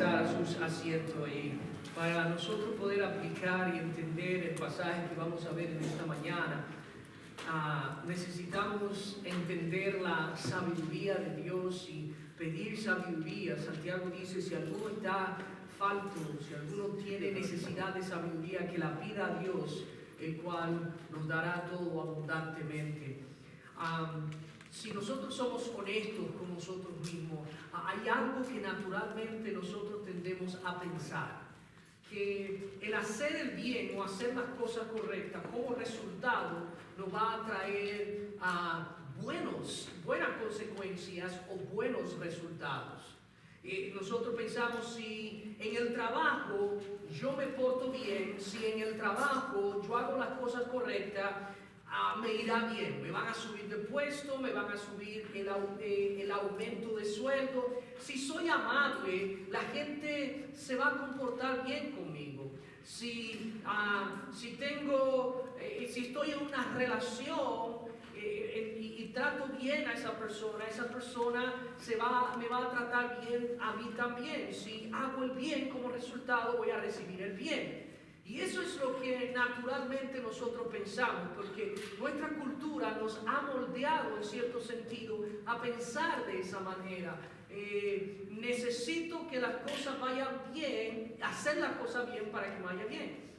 regresar a sus asientos y para nosotros poder aplicar y entender el pasaje que vamos a ver en esta mañana, necesitamos entender la sabiduría de Dios y pedir sabiduría. Santiago dice, si alguno está falto, si alguno tiene necesidad de sabiduría, que la pida a Dios, el cual nos dará todo abundantemente. Si nosotros somos honestos con nosotros mismos, hay algo que naturalmente nosotros tendemos a pensar, que el hacer el bien o hacer las cosas correctas como resultado nos va a traer buenas consecuencias o buenos resultados. Nosotros pensamos, si en el trabajo yo me porto bien, si en el trabajo yo hago las cosas correctas, me irá bien, me van a subir de puesto, me van a subir el aumento de sueldo. Si soy amable, la gente se va a comportar bien conmigo. Si estoy en una relación y trato bien a esa persona me va a tratar bien a mí también. Si hago el bien, como resultado voy a recibir el bien. Y eso es lo que naturalmente nosotros pensamos, porque nuestra cultura nos ha moldeado en cierto sentido a pensar de esa manera. Necesito que las cosas vayan bien, hacer las cosas bien para que vaya bien.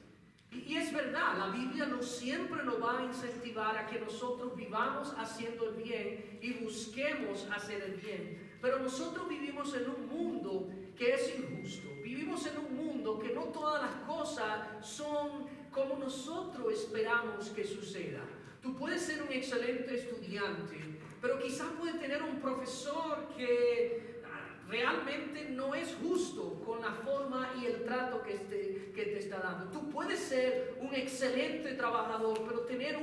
Y es verdad, la Biblia no siempre nos va a incentivar a que nosotros vivamos haciendo el bien y busquemos hacer el bien. Pero nosotros vivimos en un mundo que es injusto. Vivimos en un mundo que no todas las cosas son como nosotros esperamos que suceda. Tú puedes ser un excelente estudiante, pero quizás puedes tener un profesor que realmente no es justo con la forma y el trato que te está dando. Tú puedes ser un excelente trabajador, pero tener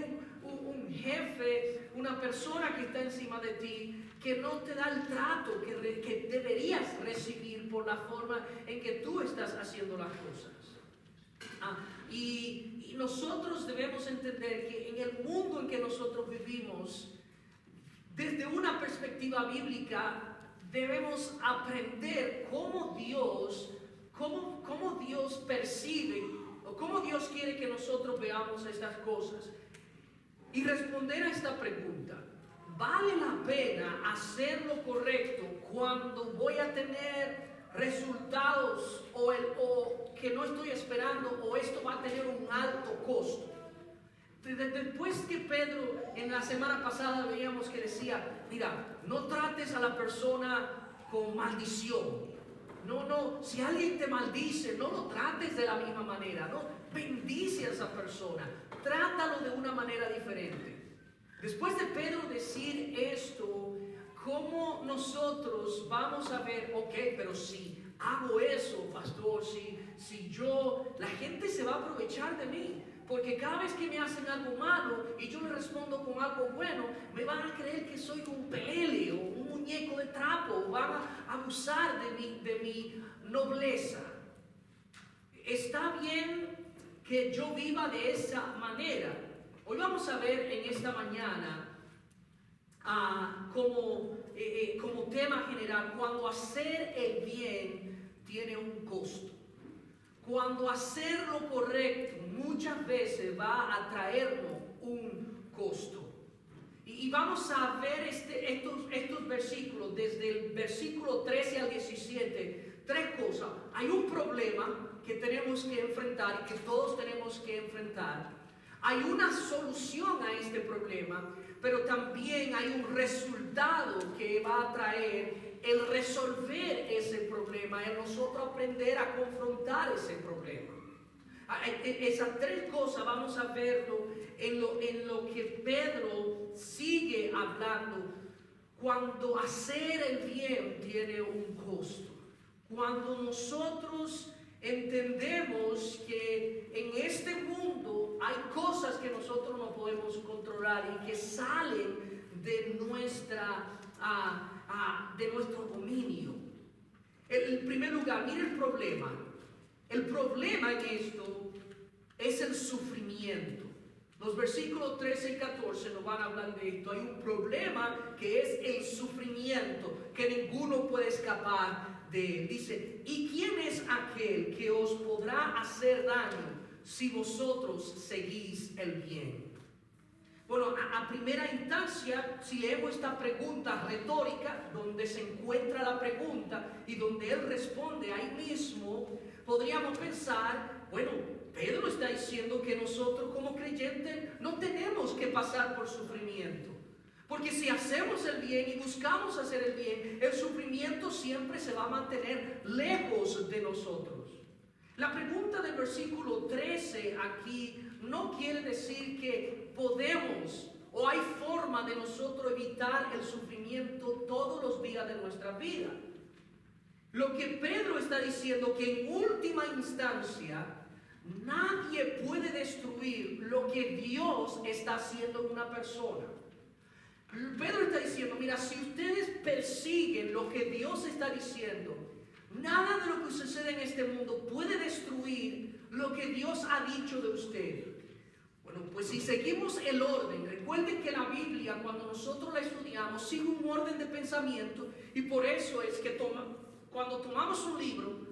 un jefe, una persona que está encima de ti, que no te da el trato que deberías recibir por la forma en que tú estás haciendo las cosas. Y nosotros debemos entender que en el mundo en que nosotros vivimos, desde una perspectiva bíblica, debemos aprender cómo Dios percibe o cómo Dios quiere que nosotros veamos estas cosas y responder a esta pregunta: ¿vale la pena hacer lo correcto cuando voy a tener resultados o que no estoy esperando, o esto va a tener un alto costo? Después que Pedro en la semana pasada veíamos que decía, mira, no trates a la persona con maldición. No, si alguien te maldice, no lo trates de la misma manera, no, bendice a esa persona, trátalo de una manera diferente. Después de Pedro decir esto, ¿cómo nosotros vamos a ver, ok, pero si hago eso, pastor, la gente se va a aprovechar de mí? Porque cada vez que me hacen algo malo y yo le respondo con algo bueno, me van a creer que soy un pelele o un muñeco de trapo, van a abusar de mi nobleza. ¿Está bien que yo viva de esa manera? Hoy vamos a ver en esta mañana como tema general, cuando hacer el bien tiene un costo. Cuando hacer lo correcto muchas veces va a traernos un costo. Y vamos a ver estos versículos, desde el versículo 13 al 17, tres cosas. Hay un problema que tenemos que enfrentar y que todos tenemos que enfrentar. Hay una solución a este problema, pero también hay un resultado que va a traer el resolver ese problema, el nosotros aprender a confrontar ese problema. Esas tres cosas vamos a verlo en lo que Pedro sigue hablando. Cuando hacer el bien tiene un costo. Cuando nosotros entendemos que en este mundo hay cosas que nosotros no podemos controlar y que salen de nuestro dominio. En primer lugar, mire el problema. El problema en esto es el sufrimiento. Los versículos 13 y 14 nos van a hablar de esto. Hay un problema que es el sufrimiento, que ninguno puede escapar de él. Dice, ¿y quién es aquel que os podrá hacer daño si vosotros seguís el bien? Bueno, a primera instancia, si leemos esta pregunta retórica, donde se encuentra la pregunta y donde él responde ahí mismo, podríamos pensar, bueno, Pedro está diciendo que nosotros como creyentes no tenemos que pasar por sufrimiento. Porque si hacemos el bien y buscamos hacer el bien, el sufrimiento siempre se va a mantener lejos de nosotros. La pregunta del versículo 13 aquí no quiere decir que podemos o hay forma de nosotros evitar el sufrimiento todos los días de nuestra vida. Lo que Pedro está diciendo que en última instancia nadie puede destruir lo que Dios está haciendo en una persona. Pedro está diciendo, mira, si ustedes persiguen lo que Dios está diciendo, nada de lo que sucede en este mundo puede destruir lo que Dios ha dicho de ustedes. Bueno, pues si seguimos el orden, recuerden que la Biblia, cuando nosotros la estudiamos, sigue un orden de pensamiento, y por eso es que cuando tomamos un libro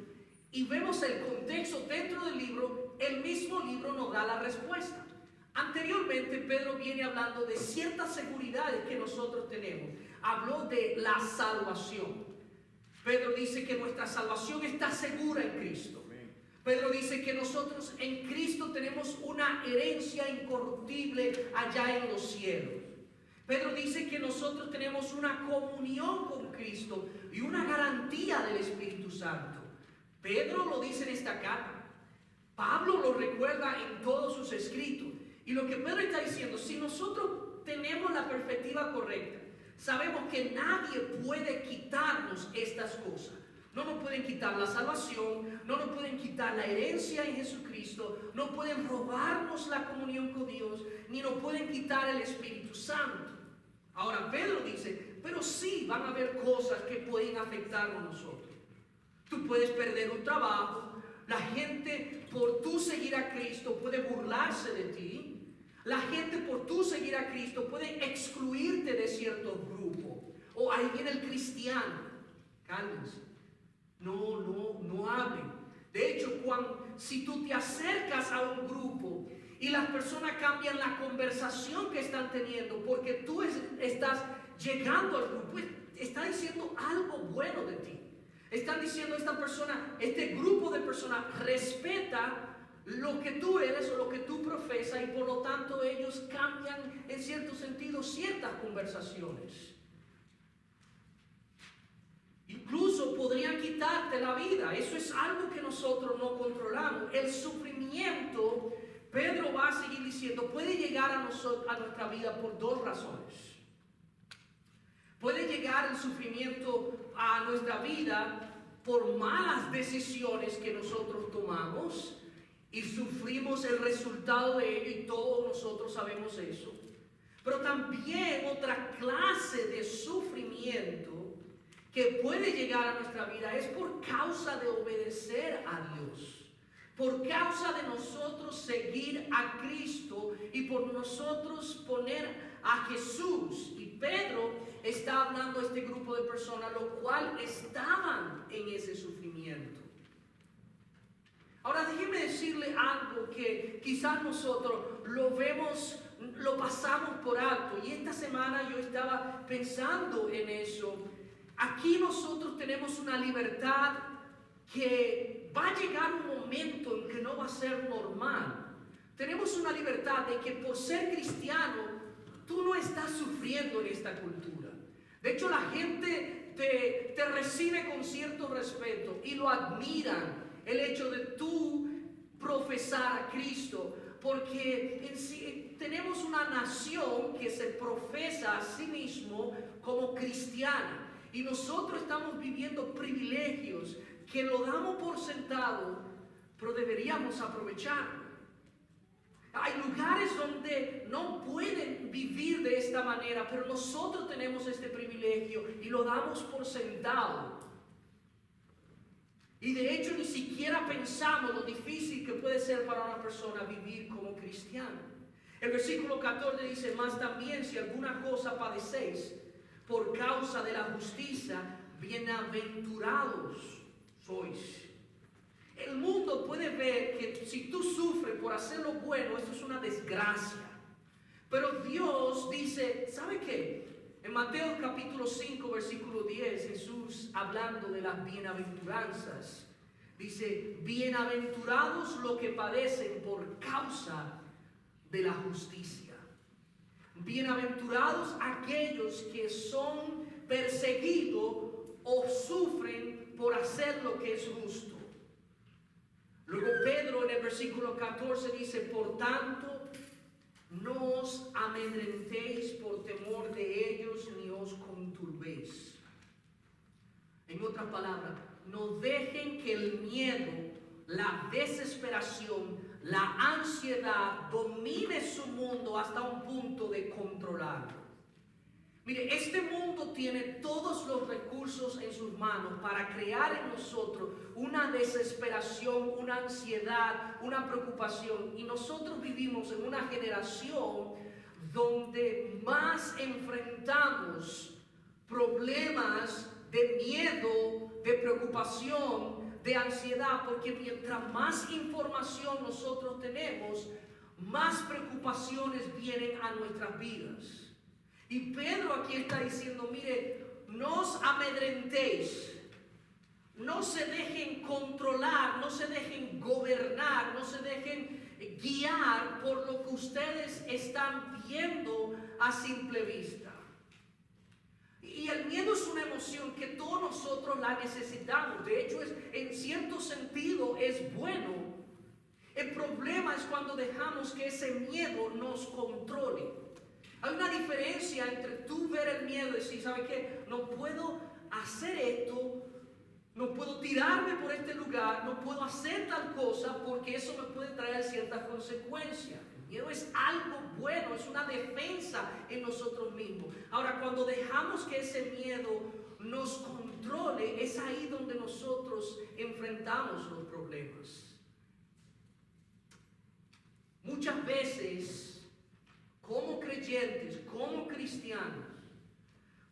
y vemos el contexto dentro del libro, el mismo libro nos da la respuesta. Anteriormente, Pedro viene hablando de ciertas seguridades que nosotros tenemos. Habló de la salvación. Pedro dice que nuestra salvación está segura en Cristo. Pedro dice que nosotros en Cristo tenemos una herencia incorruptible allá en los cielos. Pedro dice que nosotros tenemos una comunión con Cristo y una garantía del Espíritu Santo. Pedro lo dice en esta carta. Pablo lo recuerda en todos sus escritos. Y lo que Pedro está diciendo, si nosotros tenemos la perspectiva correcta, sabemos que nadie puede quitarnos estas cosas. No nos pueden quitar la salvación, no nos pueden quitar la herencia en Jesucristo, no pueden robarnos la comunión con Dios, ni nos pueden quitar el Espíritu Santo. Ahora Pedro dice, pero sí van a haber cosas que pueden afectarnos a nosotros. Tú puedes perder un trabajo, la gente por tú seguir a Cristo puede burlarse de ti. La gente por tú seguir a Cristo puede excluirte de ciertos grupos. O ahí viene el cristiano. Cálmense. No hablen. De hecho, si tú te acercas a un grupo y las personas cambian la conversación que están teniendo porque tú estás llegando al grupo, está diciendo algo bueno de ti. Están diciendo esta persona, este grupo de personas respeta lo que tú eres o lo que tú profesas, y por lo tanto ellos cambian en cierto sentido ciertas conversaciones. Incluso podrían quitarte la vida. Eso es algo que nosotros no controlamos. El sufrimiento, Pedro va a seguir diciendo, puede llegar a nuestra vida por dos razones. Puede llegar el sufrimiento a nuestra vida por malas decisiones que nosotros tomamos y sufrimos el resultado de ello, y todos nosotros sabemos eso. Pero también otra clase de sufrimiento que puede llegar a nuestra vida es por causa de obedecer a Dios, por causa de nosotros seguir a Cristo y por nosotros poner a Jesús. Y Pedro está hablando a este grupo de personas, los cuales estaban en ese sufrimiento. Ahora déjeme decirle algo que quizás nosotros lo pasamos por alto, y esta semana yo estaba pensando en eso. Aquí nosotros tenemos una libertad que va a llegar un momento en que no va a ser normal. Tenemos una libertad de que por ser cristiano tú no estás sufriendo en esta cultura. De hecho, la gente te recibe con cierto respeto y lo admiran, el hecho de tú profesar a Cristo, porque en sí, tenemos una nación que se profesa a sí mismo como cristiana, y nosotros estamos viviendo privilegios que lo damos por sentado, pero deberíamos aprovecharlo. Hay lugares donde no pueden vivir de esta manera, pero nosotros tenemos este privilegio y lo damos por sentado. Y de hecho ni siquiera pensamos lo difícil que puede ser para una persona vivir como cristiano. El versículo 14 dice, mas también si alguna cosa padecéis por causa de la justicia, bienaventurados sois. El mundo puede ver que si tú sufres por hacer lo bueno, esto es una desgracia. Pero Dios dice, ¿sabe qué? En Mateo capítulo 5, versículo 10, Jesús hablando de las bienaventuranzas, dice, bienaventurados los que padecen por causa de la justicia. Bienaventurados aquellos que son perseguidos o sufren por hacer lo que es justo. Luego Pedro en el versículo 14 dice, por tanto, no os amedrentéis por temor de ellos, ni os conturbéis. En otras palabras, no dejen que el miedo, la desesperación, la ansiedad domine su mundo hasta un punto de controlarlo. Mire, este mundo tiene todos los recursos en sus manos para crear en nosotros una desesperación, una ansiedad, una preocupación. Y nosotros vivimos en una generación donde más enfrentamos problemas de miedo, de preocupación, de ansiedad, porque mientras más información nosotros tenemos, más preocupaciones vienen a nuestras vidas. Y Pedro aquí está diciendo, mire, no os amedrentéis, no se dejen controlar, no se dejen gobernar, no se dejen guiar por lo que ustedes están viendo a simple vista. Y el miedo es una emoción que todos nosotros la necesitamos. De hecho, en cierto sentido es bueno. El problema es cuando dejamos que ese miedo nos controle. Hay una diferencia entre tú ver el miedo y decir, ¿sabe qué? No puedo hacer esto, no puedo tirarme por este lugar, no puedo hacer tal cosa porque eso me puede traer ciertas consecuencias. El miedo es algo bueno, es una defensa en nosotros mismos. Ahora, cuando dejamos que ese miedo nos controle, es ahí donde nosotros enfrentamos los problemas. Muchas veces, como creyentes, como cristianos,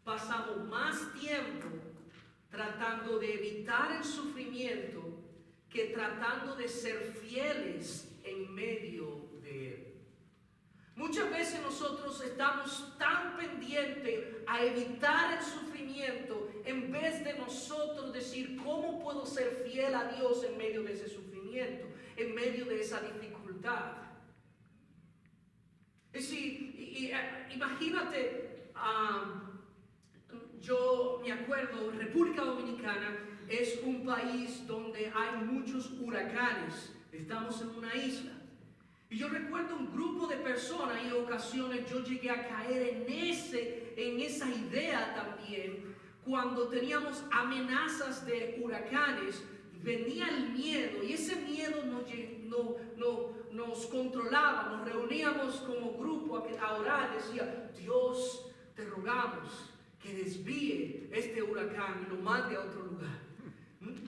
pasamos más tiempo tratando de evitar el sufrimiento que tratando de ser fieles en medio de él. Muchas veces nosotros estamos tan pendientes a evitar el sufrimiento en vez de nosotros decir, ¿cómo puedo ser fiel a Dios en medio de ese sufrimiento, en medio de esa dificultad? Es decir, imagínate, yo me acuerdo, República Dominicana es un país donde hay muchos huracanes, estamos en una isla. Y yo recuerdo un grupo de personas y en ocasiones yo llegué a caer en esa idea también, cuando teníamos amenazas de huracanes, venía el miedo y ese miedo nos controlaba, nos reuníamos como grupo a orar, decía, Dios, te rogamos que desvíe este huracán y lo mande a otro lugar.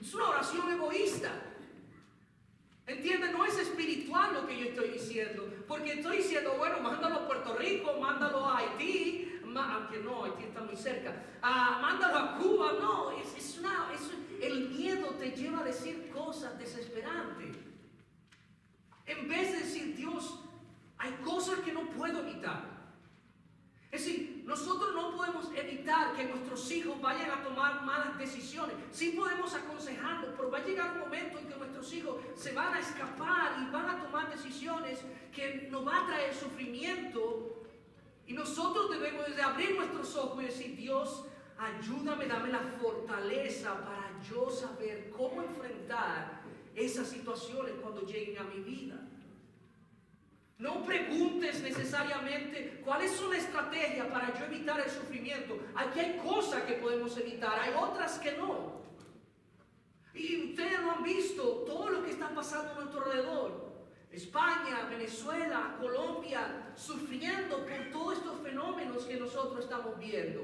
Es una oración egoísta. ¿Entiendes? No es espiritual lo que yo estoy diciendo, porque estoy diciendo, bueno, mándalo a Puerto Rico, mándalo a Haití, aunque no, Haití está muy cerca, mándalo a Cuba. No, el miedo te lleva a decir cosas desesperantes. En vez de decir, Dios, hay cosas que no puedo evitar. Es decir, nosotros no podemos evitar que nuestros hijos vayan a tomar malas decisiones. Sí podemos aconsejarlos, pero va a llegar un momento en que nuestros hijos se van a escapar y van a tomar decisiones que nos va a traer sufrimiento. Y nosotros debemos de abrir nuestros ojos y decir, Dios, ayúdame, dame la fortaleza para yo saber cómo enfrentar esas situaciones cuando lleguen a mi vida. No preguntes necesariamente cuál es una estrategia para yo evitar el sufrimiento. Aquí hay cosas que podemos evitar, hay otras que no. Y ustedes lo han visto, todo lo que está pasando a nuestro alrededor. España, Venezuela, Colombia, sufriendo por todos estos fenómenos que nosotros estamos viendo.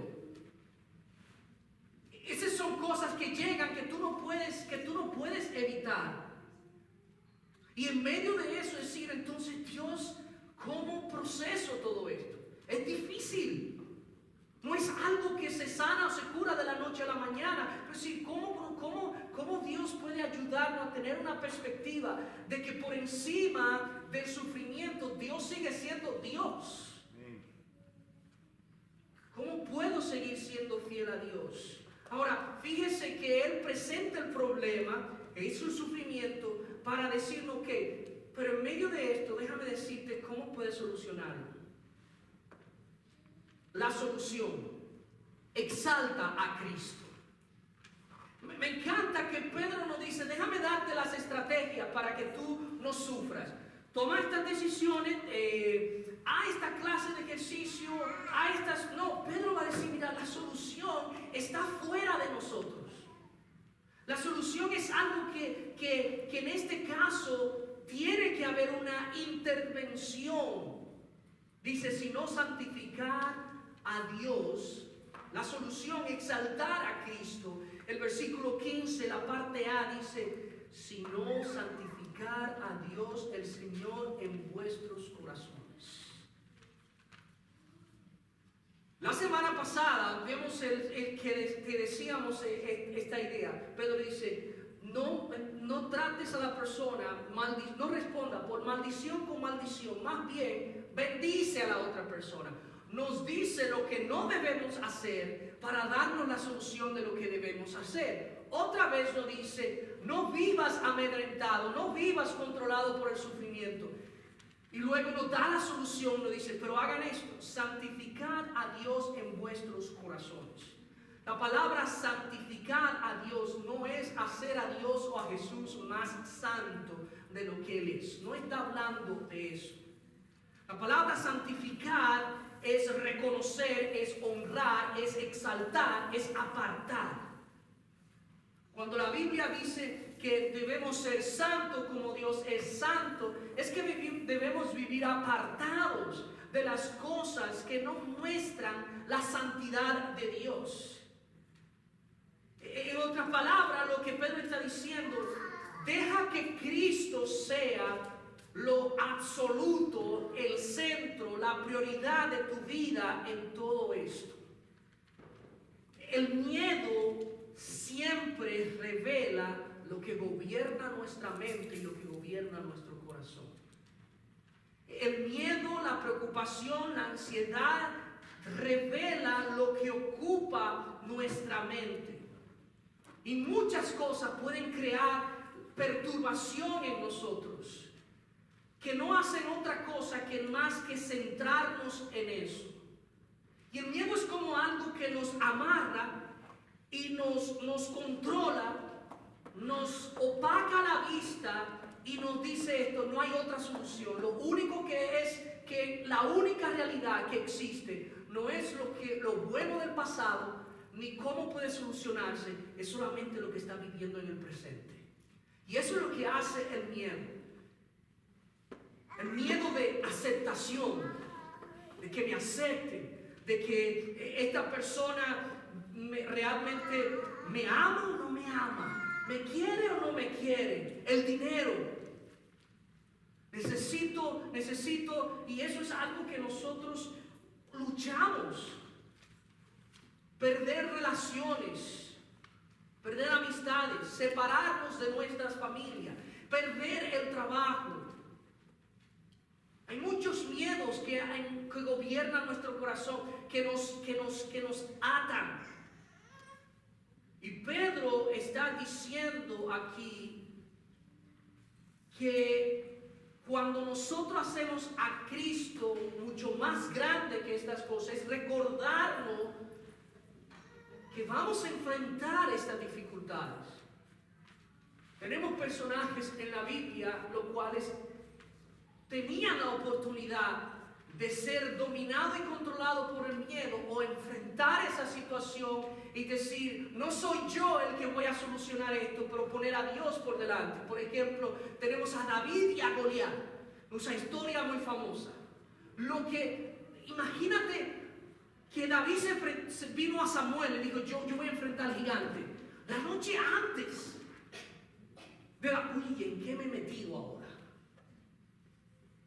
Esas son cosas que llegan que tú no puedes evitar. Y en medio de eso decir, entonces, Dios, ¿cómo proceso todo esto? Es difícil. No es algo que se sana o se cura de la noche a la mañana. Pero sí, ¿cómo Dios puede ayudarnos a tener una perspectiva de que por encima del sufrimiento Dios sigue siendo Dios? ¿Cómo puedo seguir siendo fiel a Dios? Ahora, fíjese que Él presenta el problema, es su sufrimiento, para decirnos que, pero en medio de esto, déjame decirte cómo puedes solucionarlo. La solución: exalta a Cristo. Me encanta que Pedro nos dice, déjame darte las estrategias para que tú no sufras. Toma estas decisiones, a esta clase de ejercicio, a estas... No, Pedro va a decir, mira, la solución está fuera de nosotros. La solución es algo que en este caso tiene que haber una intervención. Dice, si no santificar a Dios, la solución, exaltar a Cristo. El versículo 15, la parte A, dice, si no santificar a Dios el Señor en vuestros corazones. La semana pasada vemos que decíamos esta idea. Pedro dice, no trates a la persona, no responda por maldición con maldición, más bien bendice a la otra persona. Nos dice lo que no debemos hacer para darnos la solución de lo que debemos hacer. Otra vez nos dice, no vivas amedrentado, no vivas controlado por el sufrimiento. Y luego nos da la solución, nos dice, pero hagan esto, santificad a Dios en vuestros corazones. La palabra santificar a Dios no es hacer a Dios o a Jesús más santo de lo que Él es. No está hablando de eso. La palabra santificar es reconocer, es honrar, es exaltar, es apartar. Cuando la Biblia dice que debemos ser santos como Dios es santo, es que debemos vivir apartados de las cosas que no muestran la santidad de Dios. En otras palabras, lo que Pedro está diciendo, deja que Cristo sea lo absoluto, el centro, la prioridad de tu vida en todo esto. El miedo siempre revela lo que gobierna nuestra mente y lo que gobierna nuestro corazón. El miedo, la preocupación, la ansiedad revela lo que ocupa nuestra mente. Y muchas cosas pueden crear perturbación en nosotros, que no hacen otra cosa que más que centrarnos en eso. Y el miedo es como algo que nos amarra y nos controla, nos opaca la vista y nos dice esto, no hay otra solución. Lo único que es, que la única realidad que existe no es lo bueno del pasado, ni cómo puede solucionarse, es solamente lo que está viviendo en el presente. Y eso es lo que hace el miedo. El miedo de aceptación, de que me acepten, de que esta persona realmente me ama o no me ama, me quiere o no me quiere, el dinero. Necesito, y eso es algo que nosotros luchamos. Perder relaciones, perder amistades, separarnos de nuestras familias, perder el trabajo. Hay muchos miedos que gobiernan nuestro corazón, que nos atan. Y Pedro está diciendo aquí que cuando nosotros hacemos a Cristo mucho más grande que estas cosas, es recordarnos que vamos a enfrentar estas dificultades. Tenemos personajes en la Biblia los cuales tenían la oportunidad de ser dominado y controlado por el miedo o enfrentar esa situación y decir, no soy yo el que voy a solucionar esto, pero poner a Dios por delante. Por ejemplo, tenemos a David y a Goliat, una historia muy famosa. Imagínate que David se vino a Samuel y dijo, yo voy a enfrentar al gigante. La noche antes, uy, ¿en qué me he metido ahora?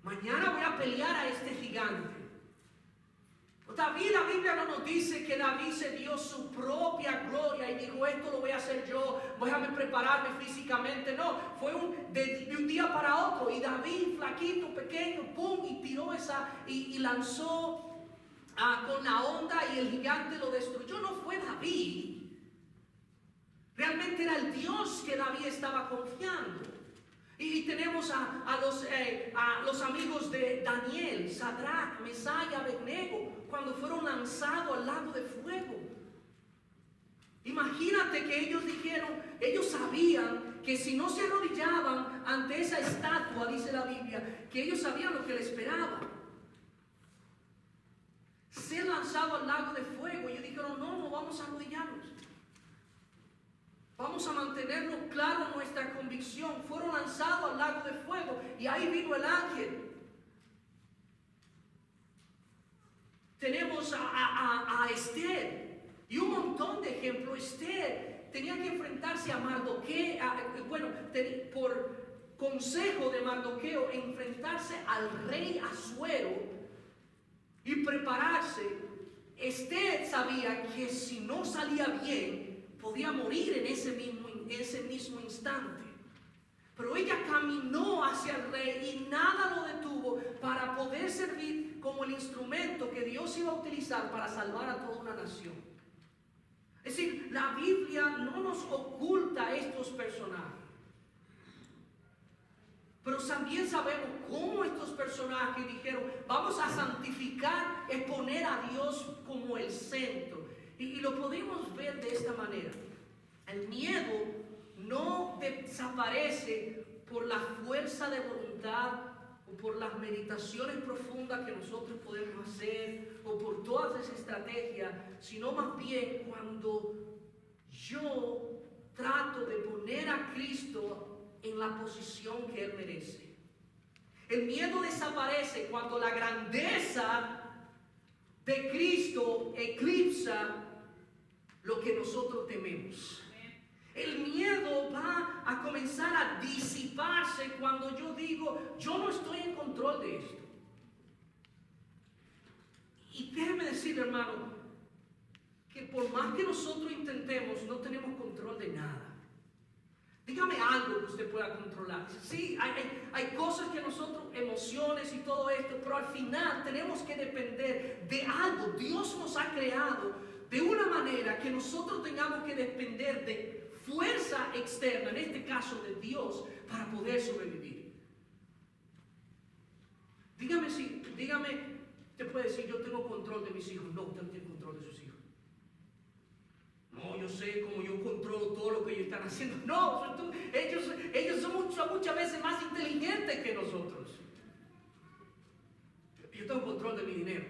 Mañana voy a pelear a este gigante. David, la Biblia no nos dice que David se dio su propia gloria y dijo, esto lo voy a hacer yo, déjame prepararme físicamente. No, fue de un día para otro. Y David, flaquito, pequeño, pum, y tiró y lanzó con la onda y el gigante lo destruyó. No fue David. Realmente era el Dios que David estaba confiando. Y tenemos a los amigos de Daniel, Sadrach, Mesach y Abednego, cuando fueron lanzados al lago de fuego. Imagínate que ellos sabían que si no se arrodillaban ante esa estatua, dice la Biblia, que ellos sabían lo que les esperaba. Ser lanzado al lago de fuego. Ellos dijeron, no vamos a arrodillarnos. Vamos a mantenernos claros en nuestra convicción. Fueron lanzados al lago de fuego y ahí vino el ángel. Tenemos a Esther y un montón de ejemplos. Esther tenía que enfrentarse a Mardoqueo, por consejo de Mardoqueo, enfrentarse al rey Asuero y prepararse. Esther sabía que si no salía bien, podía morir en ese mismo instante. Pero ella caminó hacia el rey y nada lo detuvo para poder servir como el instrumento que Dios iba a utilizar para salvar a toda una nación. Es decir, la Biblia no nos oculta estos personajes. Pero también sabemos cómo estos personajes dijeron, vamos a santificar, es poner a Dios como el centro. Y lo podemos ver de esta manera. El miedo no desaparece por la fuerza de voluntad o por las meditaciones profundas que nosotros podemos hacer o por todas esas estrategias, sino más bien cuando yo trato de poner a Cristo en la posición que Él merece. El miedo desaparece cuando la grandeza de Cristo eclipsa lo que nosotros tememos. El miedo va a comenzar a disiparse cuando yo digo, yo no estoy en control de esto. Y déjeme decirle, hermano, que por más que nosotros intentemos, no tenemos control de nada. Dígame algo que usted pueda controlar. Sí, hay cosas que nosotros, emociones y todo esto, pero al final tenemos que depender de algo. Dios nos ha creado de una manera que nosotros tengamos que depender de fuerza externa, en este caso de Dios, para poder sobrevivir. Dígame, usted puede decir, yo tengo control de mis hijos. No, usted no tiene control de sus hijos. No, yo sé cómo yo controlo todo lo que ellos están haciendo. No, ellos son muchas veces más inteligentes que nosotros. Yo tengo control de mi dinero.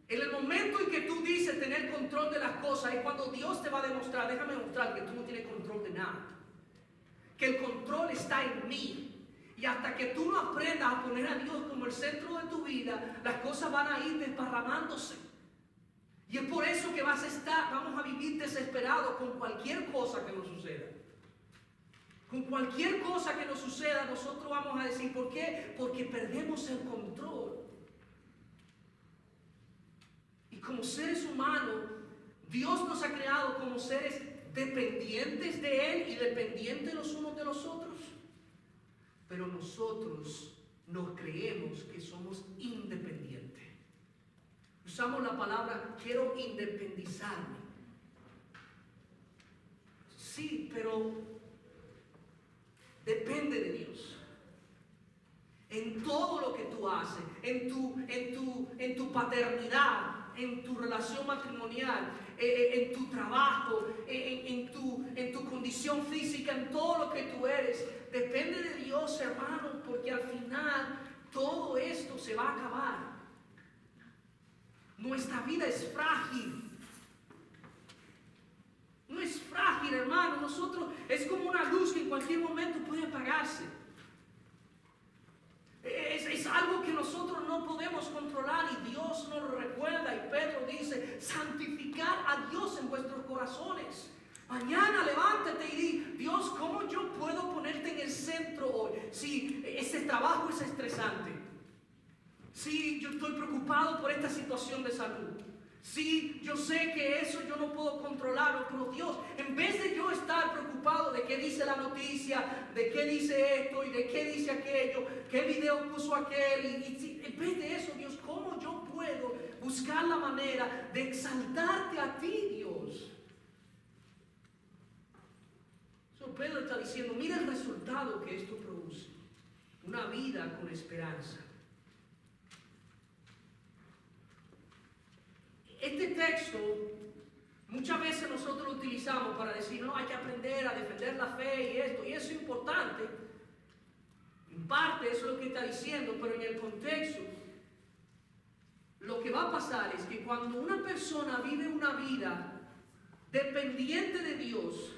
En el momento en que tú dices tener control de las cosas, es cuando Dios te va a demostrar, déjame demostrar que tú no tienes control de nada. Que el control está en mí. Y hasta que tú no aprendas a poner a Dios como el centro de tu vida, las cosas van a ir desparramándose. Y es por eso que vamos a vivir desesperados con cualquier cosa que nos suceda. Con cualquier cosa que nos suceda, nosotros vamos a decir, ¿por qué? Porque perdemos el control. Y como seres humanos, Dios nos ha creado como seres dependientes de Él y dependientes los unos de los otros. Pero nosotros nos creemos que somos independientes. Usamos la palabra, quiero independizarme. Sí, pero depende de Dios. En todo lo que tú haces, en tu paternidad, en tu relación matrimonial, en tu trabajo, en tu condición física, en todo lo que tú eres, depende de Dios, hermano, porque al final todo esto se va a acabar. Nuestra vida es frágil. No es frágil, hermano. Nosotros es como una luz que en cualquier momento puede apagarse. Es algo que nosotros no podemos controlar y Dios nos lo recuerda. Y Pedro dice, santificar a Dios en vuestros corazones. Mañana levántate y di, Dios, ¿cómo yo puedo ponerte en el centro hoy? Si ese trabajo es estresante. Sí, yo estoy preocupado por esta situación de salud. Sí, yo sé que eso yo no puedo controlarlo, pero Dios, en vez de yo estar preocupado de qué dice la noticia, de qué dice esto y de qué dice aquello, qué video puso aquel, en vez de eso, Dios, ¿cómo yo puedo buscar la manera de exaltarte a ti, Dios? Pedro está diciendo, mira el resultado que esto produce. Una vida con esperanza. Este texto muchas veces nosotros lo utilizamos para decir, no, hay que aprender a defender la fe y eso es importante. En parte eso es lo que está diciendo, pero en el contexto, lo que va a pasar es que cuando una persona vive una vida dependiente de Dios,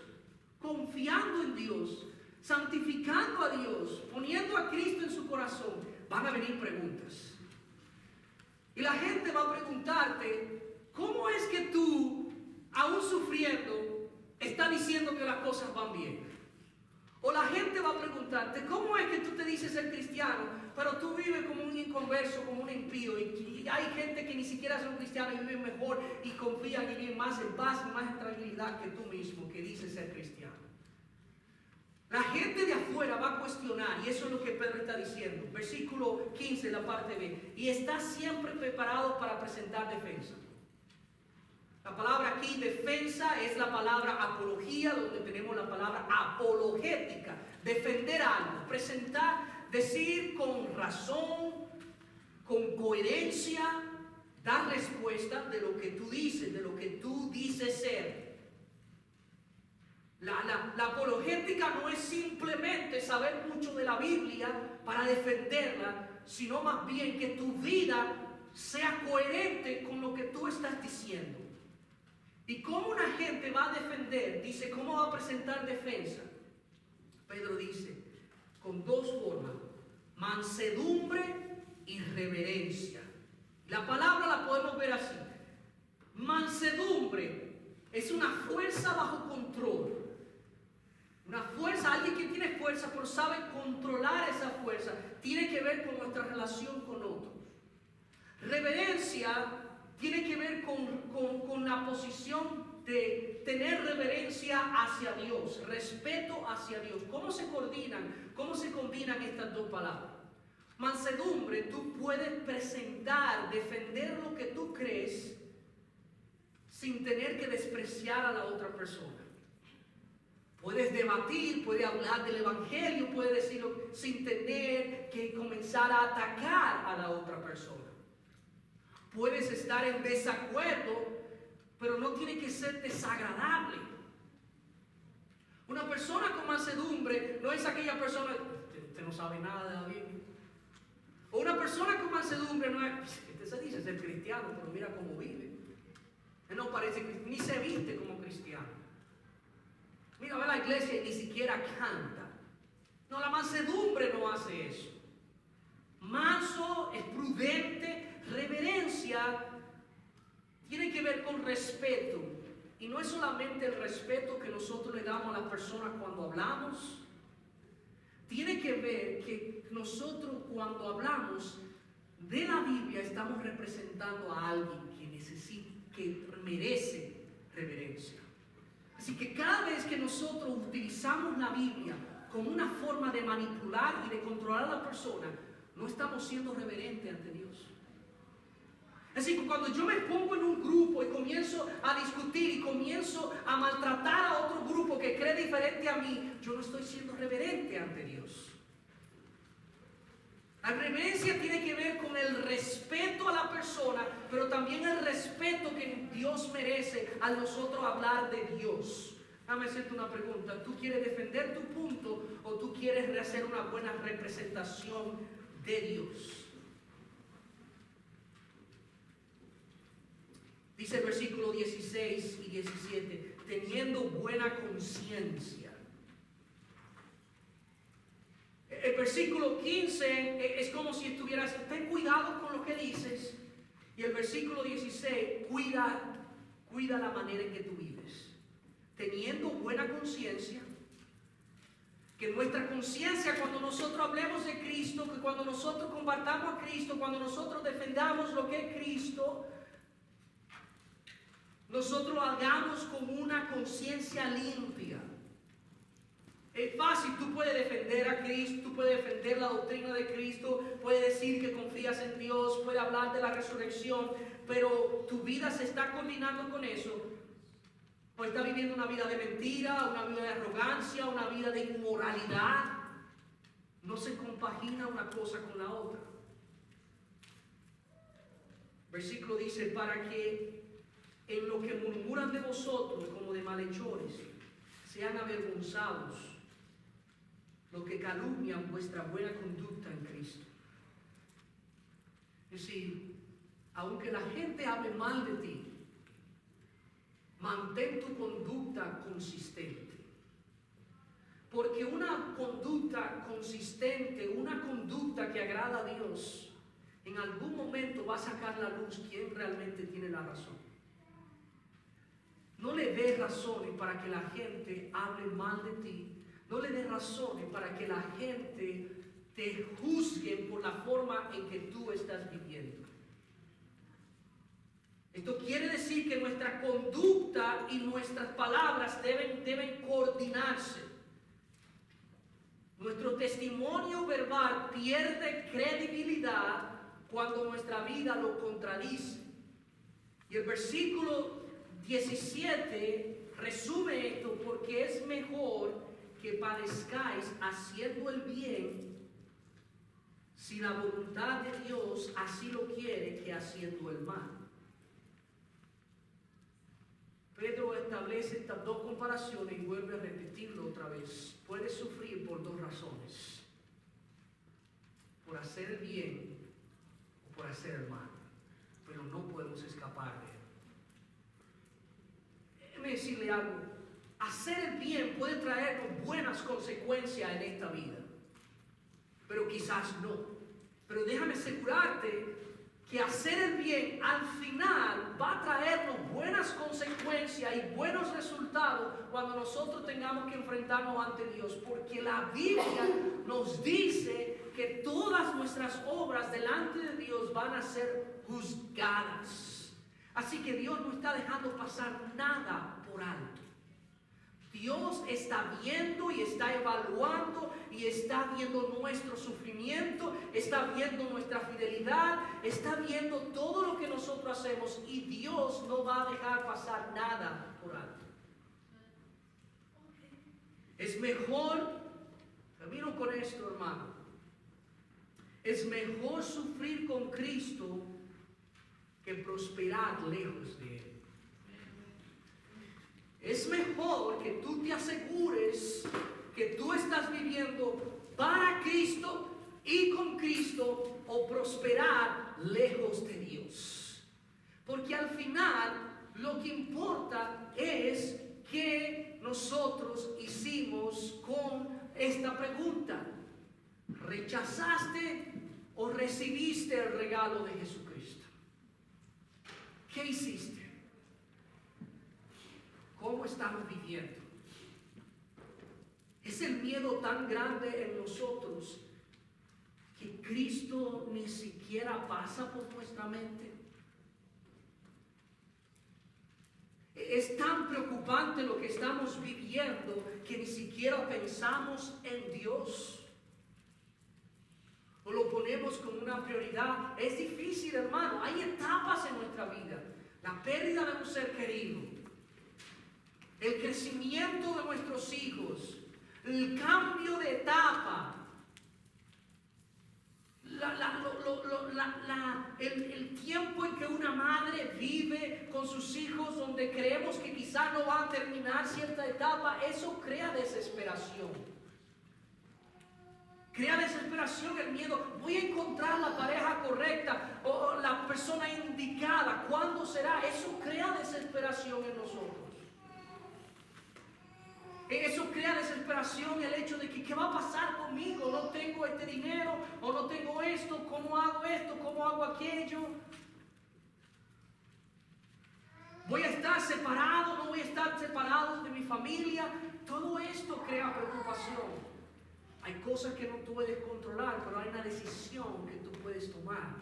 confiando en Dios, santificando a Dios, poniendo a Cristo en su corazón, van a venir preguntas. Y la gente va a preguntarte, ¿cómo es que tú, aún sufriendo, estás diciendo que las cosas van bien? O la gente va a preguntarte, ¿cómo es que tú te dices ser cristiano, pero tú vives como un inconverso, como un impío? Y hay gente que ni siquiera son cristianos y viven mejor y confían y viven más en paz y más en tranquilidad que tú mismo, que dices ser cristiano. La gente de afuera va a cuestionar, y eso es lo que Pedro está diciendo. Versículo 15, la parte B. Y está siempre preparado para presentar defensa. La palabra aquí, defensa, es la palabra apología, donde tenemos la palabra apologética. Defender algo, presentar, decir con razón, con coherencia, dar respuesta de lo que tú dices, de lo que tú dices ser. La apologética no es simplemente saber mucho de la Biblia para defenderla, sino más bien que tu vida sea coherente con lo que tú estás diciendo. ¿Y cómo una gente va a defender? Dice, ¿cómo va a presentar defensa? Pedro dice, con dos formas, mansedumbre y reverencia. La palabra la podemos ver así. Mansedumbre es una fuerza bajo control. Una fuerza, alguien que tiene fuerza pero sabe controlar esa fuerza, tiene que ver con nuestra relación con otros. Reverencia tiene que ver con la posición de tener reverencia hacia Dios, respeto hacia Dios. ¿Cómo se coordinan? ¿Cómo se combinan estas dos palabras? Mansedumbre, tú puedes presentar, defender lo que tú crees sin tener que despreciar a la otra persona. Puedes debatir, puedes hablar del evangelio, puedes decirlo sin tener que comenzar a atacar a la otra persona. Puedes estar en desacuerdo, pero no tiene que ser desagradable. Una persona con mansedumbre no es aquella persona, usted no sabe nada de la Biblia. O una persona con mansedumbre no es, este se dice ser cristiano, pero mira cómo vive. Él no parece, ni se viste como cristiano. Mira, va a la iglesia y ni siquiera canta. No, la mansedumbre no hace eso. Manso, es prudente. Reverencia tiene que ver con respeto. Y no es solamente el respeto que nosotros le damos a las personas cuando hablamos. Tiene que ver que nosotros cuando hablamos de la Biblia estamos representando a alguien que necesita, que merece reverencia. Así que cada vez que nosotros utilizamos la Biblia como una forma de manipular y de controlar a la persona, no estamos siendo reverentes ante Dios. Así que cuando yo me pongo en un grupo y comienzo a discutir y comienzo a maltratar a otro grupo que cree diferente a mí, yo no estoy siendo reverente ante Dios. La reverencia tiene que ver con el respeto a la persona, pero también el respeto que Dios merece al nosotros hablar de Dios. Déjame hacerte una pregunta. ¿Tú quieres defender tu punto o tú quieres hacer una buena representación de Dios? Dice el versículo 16 y 17, teniendo buena conciencia. El versículo 15 es como si estuvieras, ten cuidado con lo que dices. Y el versículo 16, cuida la manera en que tú vives. Teniendo buena conciencia, Que nuestra conciencia, cuando nosotros hablemos de Cristo, que cuando nosotros compartamos a Cristo, cuando nosotros defendamos lo que es Cristo, nosotros lo hagamos con una conciencia limpia. Es fácil, tú puedes defender a Cristo, tú puedes defender la doctrina de Cristo, puedes decir que confías en Dios, puedes hablar de la resurrección, pero tu vida se está coordinando con eso. O está viviendo una vida de mentira, una vida de arrogancia, una vida de inmoralidad. No se compagina una cosa con la otra. Versículo dice, para que en lo que murmuran de vosotros como de malhechores, sean avergonzados los que calumnian vuestra buena conducta en Cristo. Es decir, aunque la gente hable mal de ti, mantén tu conducta consistente. Porque una conducta consistente, una conducta que agrada a Dios, en algún momento va a sacar a la luz quién realmente tiene la razón. No le des razones para que la gente hable mal de ti. No le des razones para que la gente te juzgue por la forma en que tú estás viviendo. Esto quiere decir que nuestra conducta y nuestras palabras deben coordinarse. Nuestro testimonio verbal pierde credibilidad cuando nuestra vida lo contradice. Y el versículo 17 resume esto, porque es mejor que padezcáis haciendo el bien, si la voluntad de Dios así lo quiere, que haciendo el mal. Pedro establece estas dos comparaciones y vuelve a repetirlo otra vez. Puedes sufrir por dos razones: por hacer el bien o por hacer el mal, pero no podemos escapar de él. Déjeme decirle algo: hacer el bien puede traernos buenas consecuencias en esta vida, pero quizás no. Pero déjame asegurarte que hacer el bien al final va a traernos buenas consecuencias y buenos resultados cuando nosotros tengamos que enfrentarnos ante Dios, porque la Biblia nos dice que todas nuestras obras delante de Dios van a ser juzgadas. Así que Dios no está dejando pasar nada por alto. Dios está viendo y está evaluando y está viendo nuestro sufrimiento, está viendo nuestra fidelidad, está viendo todo lo que nosotros hacemos, y Dios no va a dejar pasar nada por alto. Es mejor, termino con esto, hermano, es mejor sufrir con Cristo que prosperar lejos de Él. Es mejor que tú te asegures que tú estás viviendo para Cristo y con Cristo, o prosperar lejos de Dios. Porque al final lo que importa es qué nosotros hicimos con esta pregunta: ¿rechazaste o recibiste el regalo de Jesucristo? ¿Qué hiciste? ¿Cómo estamos viviendo? ¿Es el miedo tan grande en nosotros que Cristo ni siquiera pasa por nuestra mente? Es tan preocupante lo que estamos viviendo que ni siquiera pensamos en Dios, o lo ponemos como una prioridad. Es difícil, hermano. Hay etapas en nuestra vida: la pérdida de un ser querido, el crecimiento de nuestros hijos, el cambio de etapa, el tiempo en que una madre vive con sus hijos, donde creemos que quizás no va a terminar cierta etapa. Eso crea desesperación. Crea desesperación, el miedo. Voy a encontrar la pareja correcta o la persona indicada. ¿Cuándo será? Eso crea desesperación en nosotros. Eso crea desesperación, el hecho de que ¿qué va a pasar conmigo? No tengo este dinero, o no tengo esto. ¿Cómo hago esto? ¿Cómo hago aquello? ¿Voy a estar separado? ¿No voy a estar separado de mi familia? Todo esto crea preocupación. Hay cosas que no puedes controlar, pero hay una decisión que tú puedes tomar.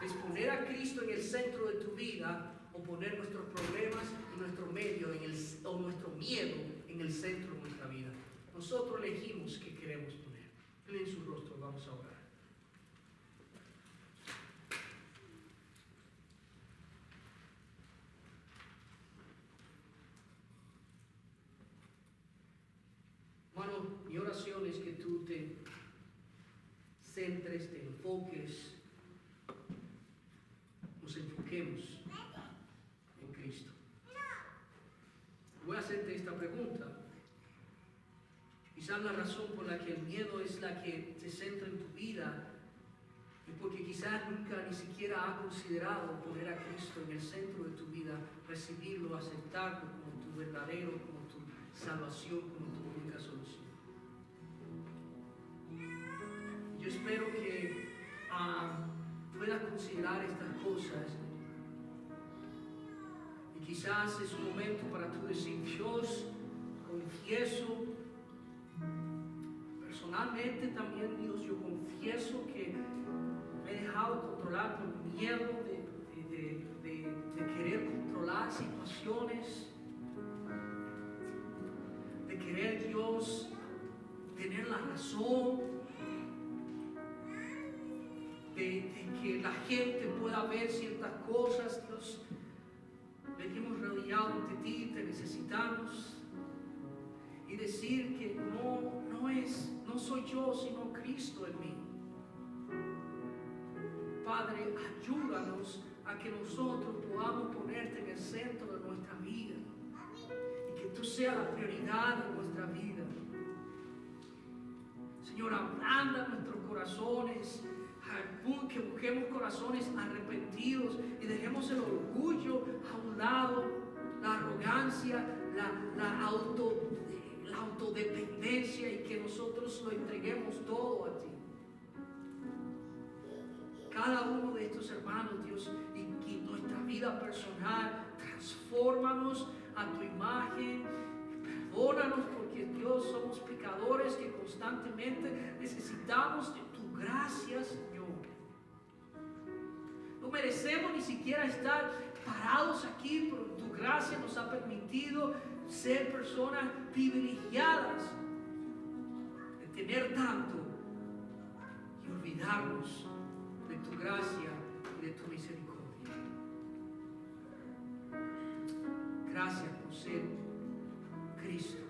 Es poner a Cristo en el centro de tu vida o poner nuestros problemas y nuestro medio o nuestro miedo en el centro de nuestra vida. Nosotros elegimos qué queremos poner. En su rostro vamos a orar. Hermano, mi oración es que tú te centres, te enfoques, nos enfoquemos en Cristo. Voy a hacerte esta pregunta. Quizás la razón por la que el miedo es la que se centra en tu vida es porque quizás nunca ni siquiera has considerado poner a Cristo en el centro de tu vida, recibirlo, aceptarlo como tu verdadero, como tu salvación, como tu única solución. Yo espero que puedas considerar estas cosas y quizás es un momento para tú decir: Dios, confieso, personalmente también, Dios, yo confieso que me he dejado controlar por miedo de querer controlar situaciones, de querer, Dios, tener la razón, de que la gente pueda ver ciertas cosas. Dios, venimos arrodillados ante ti, te necesitamos, y decir que no soy yo, sino Cristo en mí. Padre, ayúdanos a que nosotros podamos ponerte en el centro de nuestra vida y que tú seas la prioridad de nuestra vida. Señor, ablanda nuestros corazones, que busquemos corazones arrepentidos y dejemos el orgullo a un lado, la arrogancia, la autodependencia, y que nosotros lo entreguemos todo a ti. Cada uno de estos hermanos, Dios, y nuestra vida personal, transfórmanos a tu imagen, perdónanos, porque Dios, somos pecadores que constantemente necesitamos de tu gracia, Señor. No merecemos ni siquiera estar parados aquí, pero tu gracia nos ha permitido ser personas privilegiadas de tener tanto y olvidarnos de tu gracia y de tu misericordia. Gracias por ser Cristo.